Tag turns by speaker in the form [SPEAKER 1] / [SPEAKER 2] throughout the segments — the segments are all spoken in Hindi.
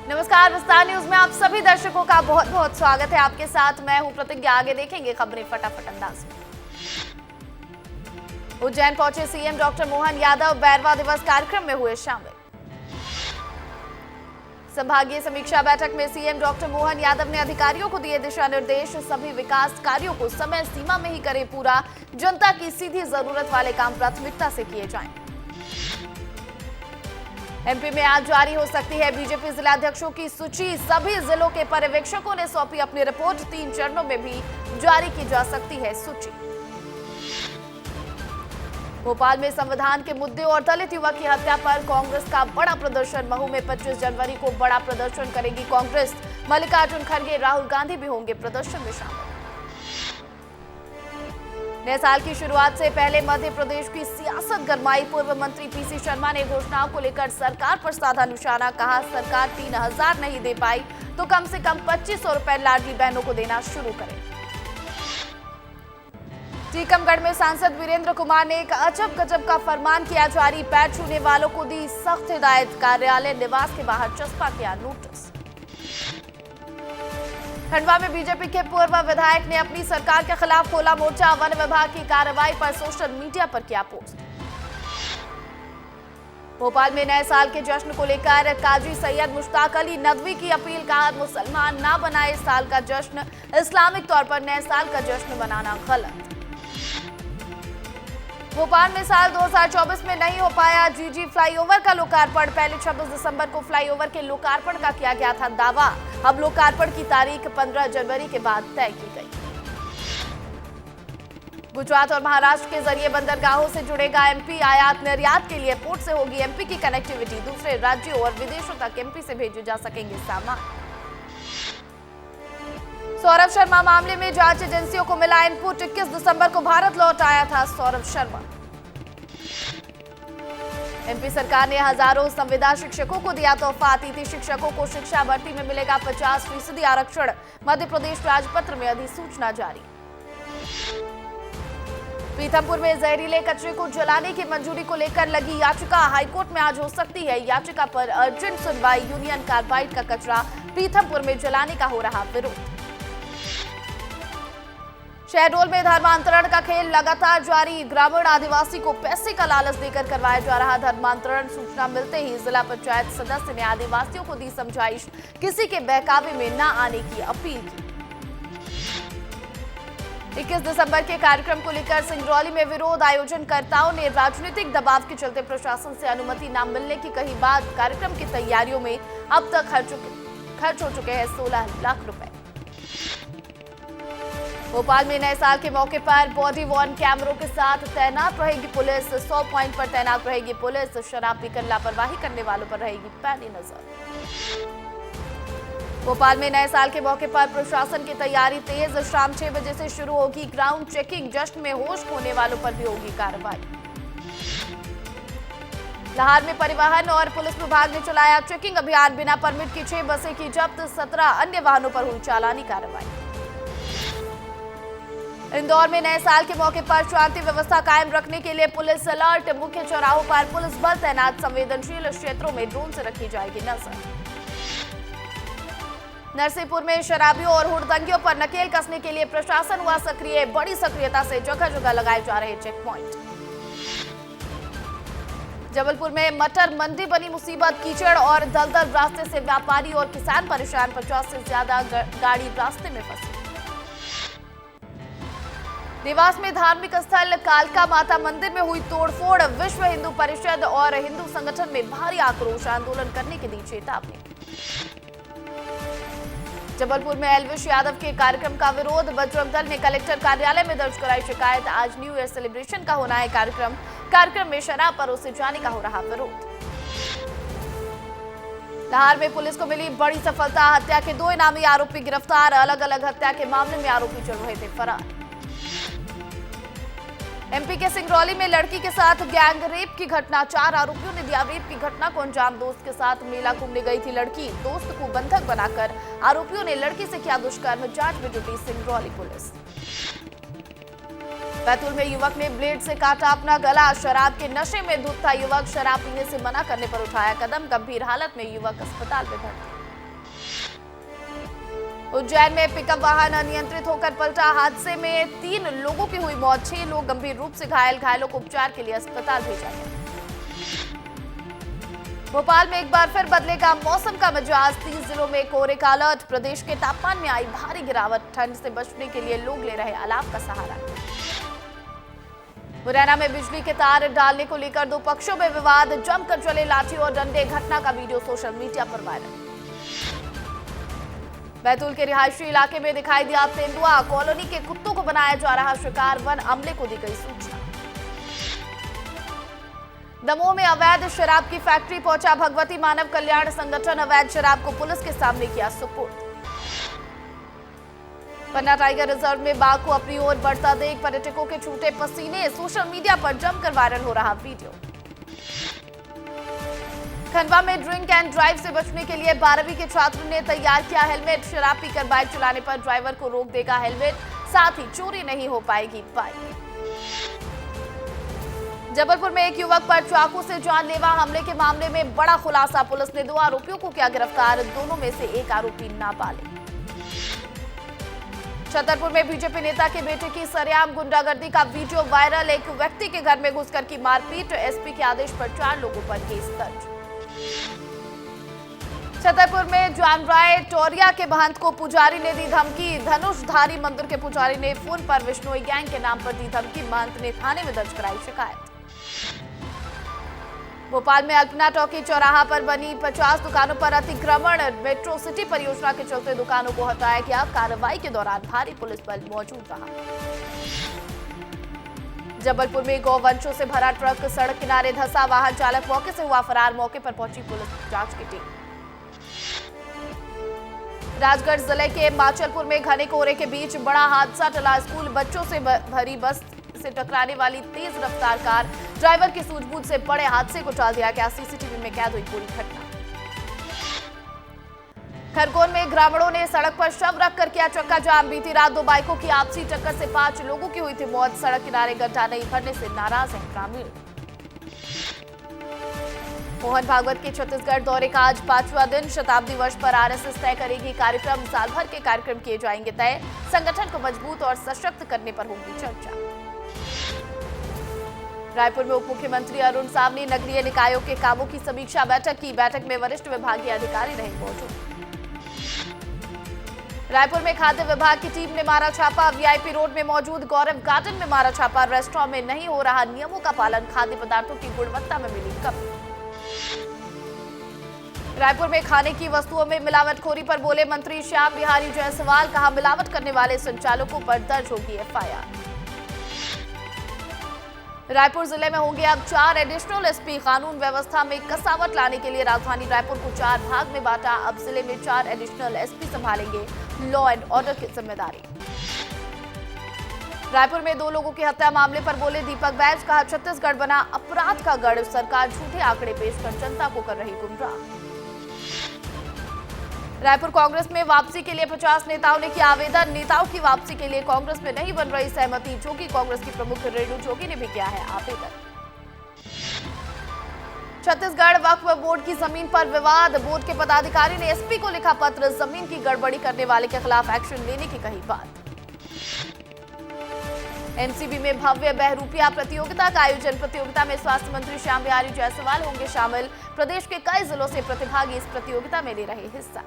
[SPEAKER 1] नमस्कार, विस्तार न्यूज में आप सभी दर्शकों का बहुत बहुत स्वागत है। आपके साथ मैं हूं प्रतिज्ञा। आगे देखेंगे खबरें फटाफट अंदाज में। उज्जैन पहुंचे सीएम डॉक्टर मोहन यादव, बैरवा दिवस कार्यक्रम में हुए शामिल। संभागीय समीक्षा बैठक में सीएम डॉक्टर मोहन यादव ने अधिकारियों को दिए दिशा निर्देश। सभी विकास कार्यों को समय सीमा में ही करें पूरा। जनता की सीधी जरूरत वाले काम प्राथमिकता से किए जाएं। एमपी में आज जारी हो सकती है बीजेपी जिलाध्यक्षों की सूची। सभी जिलों के पर्यवेक्षकों ने सौंपी अपनी रिपोर्ट। 3 चरणों में भी जारी की जा सकती है सूची। भोपाल में संविधान के मुद्दे और दलित युवक की हत्या पर कांग्रेस का बड़ा प्रदर्शन। महू में 25 जनवरी को बड़ा प्रदर्शन करेगी कांग्रेस। मल्लिकार्जुन खड़गे, राहुल गांधी भी होंगे प्रदर्शन में शामिल। नए साल की शुरुआत से पहले मध्य प्रदेश की सियासत गरमाई। पूर्व मंत्री पीसी शर्मा ने घोषणाओं को लेकर सरकार पर साधा निशाना। कहा, सरकार 3000 नहीं दे पाई तो कम से कम 2500 रुपए लाडली बहनों को देना शुरू करें। टीकमगढ़ में सांसद वीरेंद्र कुमार ने एक अजब गजब का फरमान किया जारी। पैर छूने वालों को दी सख्त हिदायत। कार्यालय निवास के बाहर चस्पा किया नोटिस। खंडवा में बीजेपी के पूर्व विधायक ने अपनी सरकार के खिलाफ खोला मोर्चा। वन विभाग की कार्रवाई पर सोशल मीडिया पर किया पोस्ट। भोपाल में नए साल के जश्न को लेकर काजी सैयद मुश्ताक अली नदवी की अपील। कहा, मुसलमान ना बनाए इस साल का जश्न। इस्लामिक तौर पर नए साल का जश्न मनाना गलत। भोपाल में साल 2024 में नहीं हो पाया जीजी फ्लाईओवर का लोकार्पण। पहले 26 दिसंबर को फ्लाईओवर के लोकार्पण का किया गया था दावा। अब लोकार्पण की तारीख 15 जनवरी के बाद तय की गई। गुजरात और महाराष्ट्र के जरिए बंदरगाहों से जुड़ेगा एमपी। आयात निर्यात के लिए पोर्ट से होगी एमपी की कनेक्टिविटी। दूसरे राज्यों और विदेशों तक एमपी से भेजे जा सकेंगे सामान। सौरभ शर्मा मामले में जांच एजेंसियों को मिला इनपुट। 21 दिसंबर को भारत लौट आया था सौरभ शर्मा। एमपी सरकार ने हजारों संविदा शिक्षकों को दिया तोहफा। अतिथि शिक्षकों को शिक्षा भर्ती में मिलेगा 50% आरक्षण। मध्य प्रदेश राजपत्र में अधिसूचना जारी। पीथमपुर में जहरीले कचरे को जलाने की मंजूरी को लेकर लगी याचिका। हाईकोर्ट में आज हो सकती है याचिका पर अर्जेंट सुनवाई। यूनियन कार्बाइड का कचरा पीथमपुर में जलाने का हो रहा विरोध। शहडोल में धर्मांतरण का खेल लगातार जारी। ग्रामीण आदिवासी को पैसे का लालच देकर करवाया जा रहा धर्मांतरण। सूचना मिलते ही जिला पंचायत सदस्य ने आदिवासियों को दी समझाइश। किसी के बहकावे में न आने की अपील की। 21 दिसंबर के कार्यक्रम को लेकर सिंगरौली में विरोध। आयोजनकर्ताओं ने राजनीतिक दबाव के चलते प्रशासन से अनुमति न मिलने की कही बात। कार्यक्रम की तैयारियों में अब तक खर्च हो चुके हैं 16 लाख रुपए। भोपाल में नए साल के मौके पर बॉडी वॉर्न कैमरों के साथ तैनात रहेगी पुलिस। 100 पॉइंट पर तैनात रहेगी पुलिस। शराब पीकर लापरवाही करने वालों पर रहेगी पैनी नजर। भोपाल में नए साल के मौके पर प्रशासन की तैयारी तेज। शाम 6 बजे से शुरू होगी ग्राउंड चेकिंग। जश्न में होश खोने वालों पर भी होगी कार्रवाई। लाहौर में परिवहन और पुलिस विभाग ने चलाया चेकिंग अभियान। बिना परमिट की 6 बसें की जब्त। 17 अन्य वाहनों पर हुई चालानी कार्रवाई। इंदौर में नए साल के मौके पर शांति व्यवस्था कायम रखने के लिए पुलिस अलर्ट। मुख्य चौराहों पर पुलिस बल तैनात। संवेदनशील क्षेत्रों में ड्रोन से रखी जाएगी नजर। नरसिंहपुर में शराबियों और हुड़दंगियों पर नकेल कसने के लिए प्रशासन हुआ सक्रिय। बड़ी सक्रियता से जगह जगह लगाए जा रहे चेक पॉइंट। जबलपुर में मटर मंडी बनी मुसीबत। कीचड़ और दलदल रास्ते से व्यापारी और किसान परेशान। 50 से ज्यादा गाड़ी रास्ते में फंसी। देवास में धार्मिक स्थल कालका माता मंदिर में हुई तोड़फोड़। विश्व हिंदू परिषद और हिंदू संगठन में भारी आक्रोश। आंदोलन करने की दी चेतावनी। जबलपुर में एल्विश यादव के कार्यक्रम का विरोध। बजरंग दल ने कलेक्टर कार्यालय में दर्ज कराई शिकायत। आज न्यू ईयर सेलिब्रेशन का होना है कार्यक्रम में शराब परोसे जाने का हो रहा विरोध। लाहौर में पुलिस को मिली बड़ी सफलता। हत्या के 2 इनामी आरोपी गिरफ्तार। अलग अलग हत्या के मामले में आरोपी चल रहे थे फरार। एमपी के सिंगरौली में लड़की के साथ गैंग रेप की घटना। 4 आरोपियों ने दिया रेप की घटना को अंजाम। दोस्त के साथ मेला घूमने गई थी लड़की। दोस्त को बंधक बनाकर आरोपियों ने लड़की से किया दुष्कर्म। जांच में जुटी सिंगरौली पुलिस। बैतूल में युवक ने ब्लेड से काटा अपना गला। शराब के नशे में धुत था युवक। शराब पीने से मना करने पर उठाया कदम। गंभीर हालत में युवक अस्पताल में भर्ती। उज्जैन में पिकअप वाहन अनियंत्रित होकर पलटा। हादसे में 3 लोगों की हुई मौत, 6 लोग गंभीर रूप से घायल। घायलों को उपचार के लिए अस्पताल भेजा गया। भोपाल में एक बार फिर बदलेगा मौसम का मिजाज, 30 जिलों में कोहरे का अलर्ट। प्रदेश के तापमान में आई भारी गिरावट, ठंड से बचने के लिए लोग ले रहे अलाव का सहारा। मुरैना में बिजली के तार डालने को लेकर 2 पक्षों में विवाद, जमकर चले लाठी और डंडे। घटना का वीडियो सोशल मीडिया पर वायरल। बैतूल के रिहायशी इलाके में दिखाई दिया तेंदुआ, कॉलोनी के कुत्तों को बनाया जा रहा शिकार। वन अमले को दी गई सूचना। दमोह में अवैध शराब की फैक्ट्री पहुंचा भगवती मानव कल्याण संगठन। अवैध शराब को पुलिस के सामने किया सुपुर्द। पन्ना टाइगर रिजर्व में बाघ को अपनी ओर बढ़ता देख पर्यटकों के छूटे पसीने। सोशल मीडिया पर जमकर वायरल हो रहा वीडियो। खंडवा में ड्रिंक एंड ड्राइव से बचने के लिए 12वीं के छात्र ने तैयार किया हेलमेट। शराब पीकर बाइक चलाने पर ड्राइवर को रोक देगा हेलमेट, साथ ही चोरी नहीं हो पाएगी बाइक। जबलपुर में एक युवक पर चाकू से जानलेवा हमले के मामले में बड़ा खुलासा। पुलिस ने 2 आरोपियों को किया गिरफ्तार, दोनों में से एक आरोपी नाबालिग। छतरपुर में बीजेपी नेता के बेटे की सरेआम गुंडागर्दी का वीडियो वायरल। एक व्यक्ति के घर में घुसकर की मारपीट, एसपी के आदेश पर 4 लोगों पर केस दर्ज। छतरपुर में जानराय टोरिया के महंत को पुजारी ने दी धमकी। धनुषधारी मंदिर के पुजारी ने फोन पर विश्नोई गैंग के नाम पर दी धमकी। महंत ने थाने में दर्ज कराई शिकायत। भोपाल में अल्पना टॉकी चौराहा पर बनी 50 दुकानों पर अतिक्रमण। मेट्रो सिटी परियोजना के चलते दुकानों को हटाया गया। कार्रवाई के दौरान भारी पुलिस बल मौजूद रहा। जबलपुर में गौवंशों से भरा ट्रक सड़क किनारे धंसा, वाहन चालक मौके से हुआ फरार। मौके पर पहुंची पुलिस जांच की टीम। राजगढ़ जिले के माचलपुर में घने कोहरे के बीच बड़ा हादसा टला। स्कूल बच्चों से भरी बस से टकराने वाली तेज रफ्तार कार, ड्राइवर की सूझबूझ से बड़े हादसे को टाल दिया गया। सीसीटीवी में कैद हुई पूरी घटना। खरगोन में ग्रामीणों ने सड़क पर शव रखकर किया चक्का जाम। बीती रात 2 बाइकों की आपसी टक्कर से 5 लोगों की हुई थी मौत। सड़क किनारे गड्ढा नहीं भरने से नाराज हैं ग्रामीण। मोहन भागवत के छत्तीसगढ़ दौरे का आज 5वां दिन। शताब्दी वर्ष पर आरएसएस तय करेगी कार्यक्रम। साल भर के कार्यक्रम किए जाएंगे तय। संगठन को मजबूत और सशक्त करने पर होगी चर्चा। रायपुर में उप मुख्यमंत्री अरुण सावनी नगरीय निकायों के कामों की समीक्षा बैठक की। बैठक में वरिष्ठ विभागीय अधिकारी रहे मौजूद। रायपुर में खाद्य विभाग की टीम ने मारा छापा। वीआईपी रोड में मौजूद गौरव गार्डन में मारा छापा। रेस्टोरेंट में नहीं हो रहा नियमों का पालन, खाद्य पदार्थों की गुणवत्ता में मिली कमी। रायपुर में खाने की वस्तुओं में मिलावटखोरी पर बोले मंत्री श्याम बिहारी जायसवाल। कहा मिलावट करने वाले संचालकों पर दर्ज होगी एफआईआर। रायपुर जिले में होंगे अब 4 एडिशनल एसपी। कानून व्यवस्था में कसावट लाने के लिए राजधानी रायपुर को 4 भाग में बांटा। अब जिले में 4 एडिशनल एसपी संभालेंगे लॉ एंड ऑर्डर की जिम्मेदारी। रायपुर में 2 लोगों की हत्या मामले पर बोले दीपक बैज। कहा छत्तीसगढ़ बना अपराध का गढ़, सरकार झूठे आंकड़े पेश कर जनता को कर रही गुमराह। रायपुर कांग्रेस में वापसी के लिए 50 नेताओं ने किया आवेदन। नेताओं की वापसी के लिए कांग्रेस में नहीं बन रही सहमति। जोगी कांग्रेस की प्रमुख रेणु जोगी ने भी किया है आवेदन। छत्तीसगढ़ वक्फ बोर्ड की जमीन पर विवाद। बोर्ड के पदाधिकारी ने एसपी को लिखा पत्र। जमीन की गड़बड़ी करने वाले के खिलाफ एक्शन लेने की कही बात। एमसीबी में भव्य बहरूपिया प्रतियोगिता का आयोजन। प्रतियोगिता में स्वास्थ्य मंत्री श्याम बिहारी जायसवाल होंगे शामिल। प्रदेश के कई जिलों से प्रतिभागी इस प्रतियोगिता में ले रहे हिस्सा।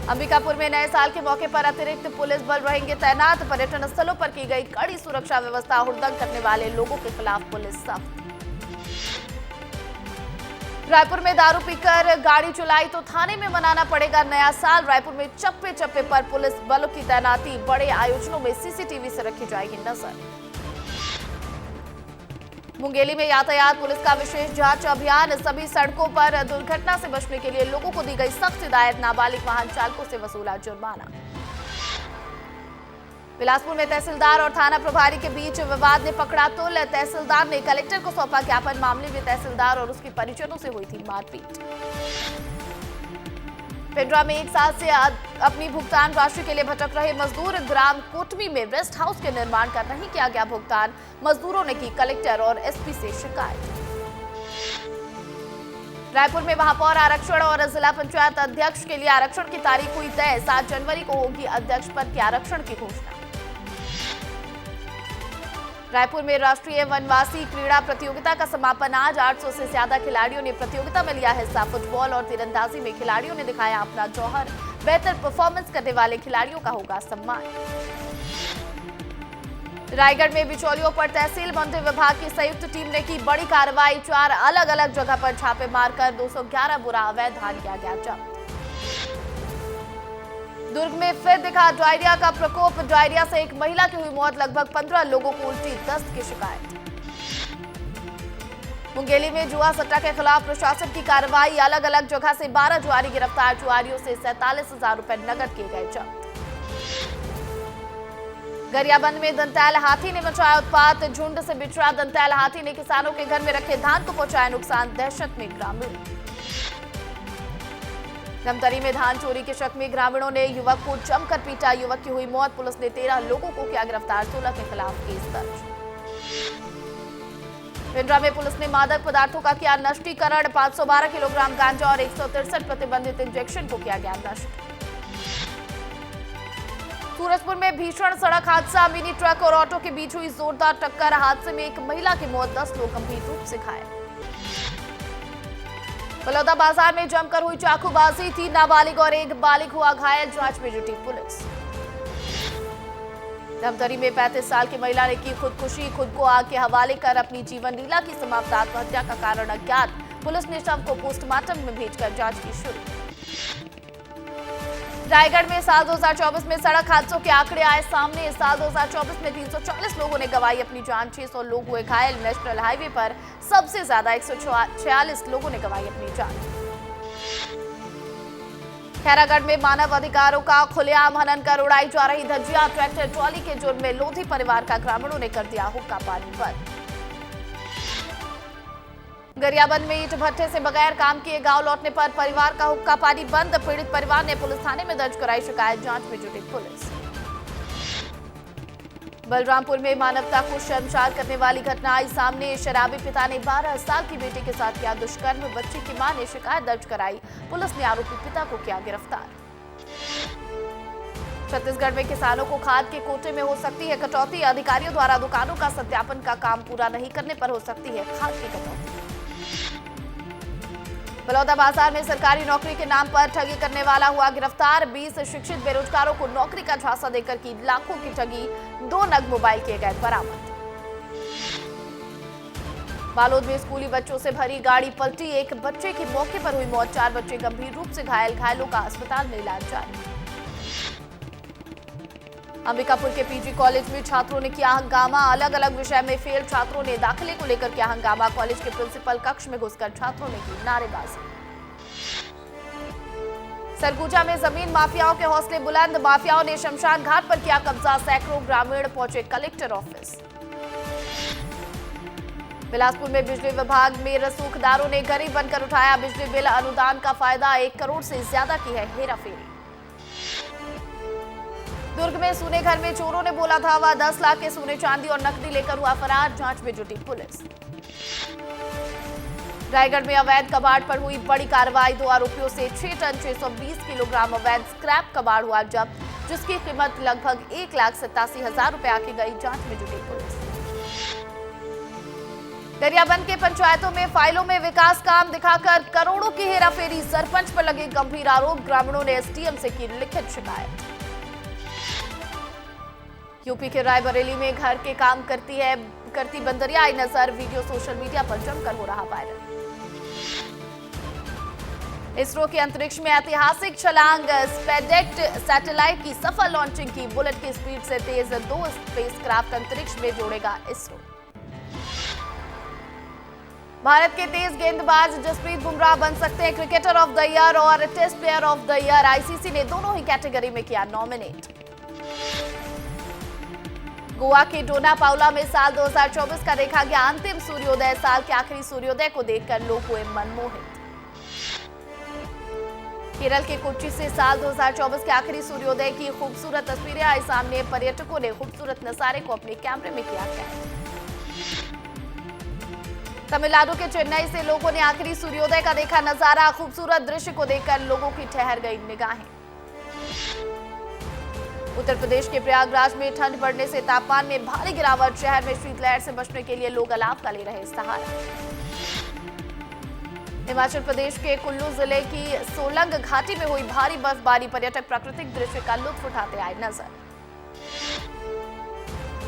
[SPEAKER 1] अंबिकापुर में नए साल के मौके पर अतिरिक्त पुलिस बल रहेंगे तैनात। पर्यटन स्थलों पर की गई कड़ी सुरक्षा व्यवस्था। हुड़दंग करने वाले लोगों के खिलाफ पुलिस सख्त। रायपुर में दारू पीकर गाड़ी चलाई तो थाने में मनाना पड़ेगा नया साल। रायपुर में चप्पे चप्पे पर पुलिस बलों की तैनाती। बड़े आयोजनों में सीसीटीवी से रखी जाएगी नजर। मुंगेली में यातायात पुलिस का विशेष जांच अभियान। सभी सड़कों पर दुर्घटना से बचने के लिए लोगों को दी गई सख्त हिदायत। नाबालिग वाहन चालकों से वसूला जुर्माना। बिलासपुर में तहसीलदार और थाना प्रभारी के बीच विवाद ने पकड़ा तूल। तहसीलदार ने कलेक्टर को सौंपा ज्ञापन। मामले में तहसीलदार और उसके परिजनों से हुई थी मारपीट। पिंडरा में 1 साल से अपनी भुगतान राशि के लिए भटक रहे मजदूर। ग्राम कोटमी में रेस्ट हाउस के निर्माण का नहीं किया गया भुगतान। मजदूरों ने की कलेक्टर और एसपी से शिकायत। रायपुर में महापौर आरक्षण और जिला पंचायत अध्यक्ष के लिए आरक्षण की तारीख हुई तय। 7 जनवरी को होगी अध्यक्ष पद के आरक्षण की घोषणा। रायपुर में राष्ट्रीय वनवासी क्रीड़ा प्रतियोगिता का समापन आज। 800 से ज्यादा खिलाड़ियों ने प्रतियोगिता में लिया हिस्सा। फुटबॉल और तीरंदाजी में खिलाड़ियों ने दिखाया अपना जौहर। बेहतर परफॉर्मेंस करने वाले खिलाड़ियों का होगा सम्मान। रायगढ़ में बिचौलियों पर तहसील मंत्री विभाग की संयुक्त टीम ने की बड़ी कार्रवाई। 4 अलग अलग जगह पर छापे मारकर 211 बोरा अवैध धान किया गया जब्त। दुर्ग में फिर दिखा डायरिया का प्रकोप। डायरिया से एक महिला की हुई मौत। लगभग 15 लोगों को उल्टी दस्त की शिकायत। मुंगेली में जुआ सट्टा के खिलाफ प्रशासन की कार्रवाई। अलग अलग जगह से 12 जुआरी गिरफ्तार। जुआरियों से 47,000 रुपए नकद किए गए जब्त। गरियाबंद में दंतैल हाथी ने मचाया उत्पात। झुंड से बिछड़ा दंतैल हाथी ने किसानों के घर में रखे धान को पहुंचाया नुकसान। दहशत में ग्रामीण। धमतरी में धान चोरी के शक में ग्रामीणों ने युवक को जमकर पीटा। युवक की हुई मौत। पुलिस ने 13 लोगों को किया गिरफ्तार। 16 के खिलाफ केस दर्ज। पिंडरा में पुलिस ने मादक पदार्थों का किया नष्टीकरण। 512 किलोग्राम गांजा और 163 प्रतिबंधित इंजेक्शन को किया गया नष्ट। सूरजपुर में भीषण सड़क हादसा। मिनी ट्रक और ऑटो के बीच हुई जोरदार टक्कर। हादसे में एक महिला की मौत। 10 लोग गंभीर रूप से घायल। बलौदा बाजार में जमकर हुई चाकूबाजी। 3 नाबालिग और 1 बालिग हुआ घायल। जांच में जुटी पुलिस। धमतरी में 35 साल की महिला ने की खुदकुशी। खुद को आग के हवाले कर अपनी जीवन लीला की समाप्त। आत्महत्या का कारण अज्ञात। पुलिस ने शव को पोस्टमार्टम में भेजकर जांच की शुरू। रायगढ़ में साल 2024 में सड़क हादसों के आंकड़े आए सामने। साल 2024 में 340 लोगों ने गंवाई अपनी जान। 600 लोग हुए घायल। नेशनल हाईवे पर सबसे ज्यादा 146 लोगों ने गंवाई अपनी जान। खैरागढ़ में मानव अधिकारों का खुलेआम हनन कर उड़ाई जा रही धज्जियां। ट्रैक्टर ट्रॉली के जुर्म में लोधी परिवार का ग्रामीणों ने कर दिया हुक्का पानी बंद। गरियाबंद में ईंट भट्ठे से बगैर काम किए गांव लौटने पर परिवार का हुक्का पानी बंद। पीड़ित परिवार ने पुलिस थाने में दर्ज कराई शिकायत। जांच में जुटी पुलिस। बलरामपुर में मानवता को शर्मसार करने वाली घटना आई सामने। शराबी पिता ने 12 साल की बेटी के साथ किया दुष्कर्म। बच्ची की मां ने शिकायत दर्ज कराई। पुलिस ने आरोपी पिता को किया गिरफ्तार। छत्तीसगढ़ में किसानों को खाद के कोटे में हो सकती है कटौती। अधिकारियों द्वारा दुकानों का सत्यापन का काम पूरा नहीं करने पर हो सकती है खाद की कटौती। बलौदा बाजार में सरकारी नौकरी के नाम पर ठगी करने वाला हुआ गिरफ्तार। 20 शिक्षित बेरोजगारों को नौकरी का झांसा देकर की लाखों की ठगी। 2 नग मोबाइल किए गए बरामद। बालोद में स्कूली बच्चों से भरी गाड़ी पलटी। 1 बच्चे की मौके पर हुई मौत। 4 बच्चे गंभीर रूप से घायल। घायलों का अस्पताल में इलाज जारी। अंबिकापुर के पीजी कॉलेज में छात्रों ने किया हंगामा। अलग अलग विषय में फेल छात्रों ने दाखिले को लेकर किया हंगामा। कॉलेज के प्रिंसिपल कक्ष में घुसकर छात्रों ने की नारेबाजी। सरगुजा में जमीन माफियाओं के हौसले बुलंद। माफियाओं ने शमशान घाट पर किया कब्जा। सैकड़ों ग्रामीण पहुंचे कलेक्टर ऑफिस। बिलासपुर में बिजली विभाग में रसूखदारों ने गरीब बनकर उठाया बिजली बिल। अनुदान का फायदा 1 करोड़ से ज्यादा की है हेराफेरी। दुर्ग में सोने घर में चोरों ने बोला धावा। 10 लाख के सोने चांदी और नकदी लेकर हुआ फरार। जांच में जुटी पुलिस। रायगढ़ में अवैध कबाड़ पर हुई बड़ी कार्रवाई। 2 आरोपियों से 6 टन 620 किलोग्राम अवैध स्क्रैप कबाड़ हुआ जब्त, जिसकी कीमत लगभग 1,87,000 रुपए आकी गई। जांच में जुटी पुलिस। गरियाबंद के पंचायतों में फाइलों में विकास काम दिखाकर करोड़ों की हेराफेरी। सरपंच पर लगे गंभीर आरोप। ग्रामीणों ने एसडीएम से की लिखित शिकायत। यूपी के रायबरेली में घर के काम करती बंदरिया आई नजर। वीडियो सोशल मीडिया पर जमकर हो रहा वायरल। इसरो के अंतरिक्ष में ऐतिहासिक छलांग। स्पेसजेट सैटेलाइट की सफल लॉन्चिंग की। बुलेट की स्पीड से तेज 2 स्पेसक्राफ्ट अंतरिक्ष में जोड़ेगा इसरो। भारत के तेज गेंदबाज जसप्रीत बुमराह बन सकते हैं क्रिकेटर ऑफ द ईयर और test player of the year. ICC ने दोनों ही कैटेगरी में किया नॉमिनेट। गोवा के डोना पाउला में साल 2024 का देखा गया अंतिम सूर्योदय। साल के आखिरी सूर्योदय को देखकर लोग हुए मनमोहित। केरल के कोच्चि से साल 2024 के आखिरी सूर्योदय की खूबसूरत तस्वीरें आई सामने। पर्यटकों ने खूबसूरत नजारे को अपने कैमरे में किया कैद। तमिलनाडु के चेन्नई से लोगों ने आखिरी सूर्योदय का देखा नजारा। खूबसूरत दृश्य को देखकर लोगों की ठहर गई निगाहें। उत्तर प्रदेश के प्रयागराज में ठंड बढ़ने से तापमान में भारी गिरावट। शहर में शीतलहर से बचने के लिए लोग अलाव का ले रहे सहारा। हिमाचल प्रदेश के कुल्लू जिले की सोलंग घाटी में हुई भारी बर्फबारी। पर्यटक प्राकृतिक दृश्य का लुत्फ उठाते आए नजर।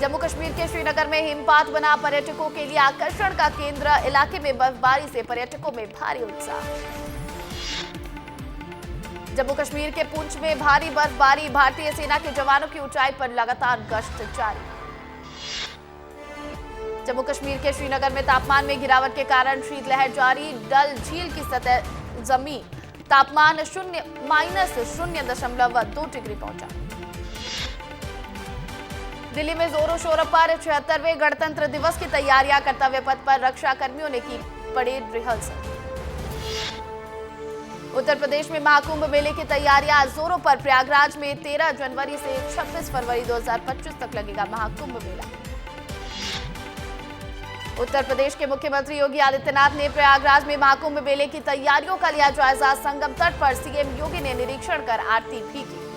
[SPEAKER 1] जम्मू कश्मीर के श्रीनगर में हिमपात बना पर्यटकों के लिए आकर्षण का केंद्र। इलाके में बर्फबारी से पर्यटकों में भारी उत्साह। जम्मू कश्मीर के पुंछ में भारी बर्फबारी। भारतीय सेना के जवानों की ऊंचाई पर लगातार गश्त जारी। जम्मू कश्मीर के श्रीनगर में तापमान में गिरावट के कारण शीतलहर जारी। डल झील की सतह जमी तापमान -0.2 डिग्री पहुंचा। दिल्ली में जोरों शोरों पर 76वें गणतंत्र दिवस की तैयारियां। कर्तव्य पथ पर रक्षा कर्मियों ने की परेड रिहर्सल। उत्तर प्रदेश में महाकुंभ मेले की तैयारियां जोरों पर। प्रयागराज में 13 जनवरी से 26 फरवरी 2025 तक लगेगा महाकुंभ मेला। उत्तर प्रदेश के मुख्यमंत्री योगी आदित्यनाथ ने प्रयागराज में महाकुंभ मेले की तैयारियों का लिया जायजा। संगम तट पर सीएम योगी ने निरीक्षण कर आरती भी की।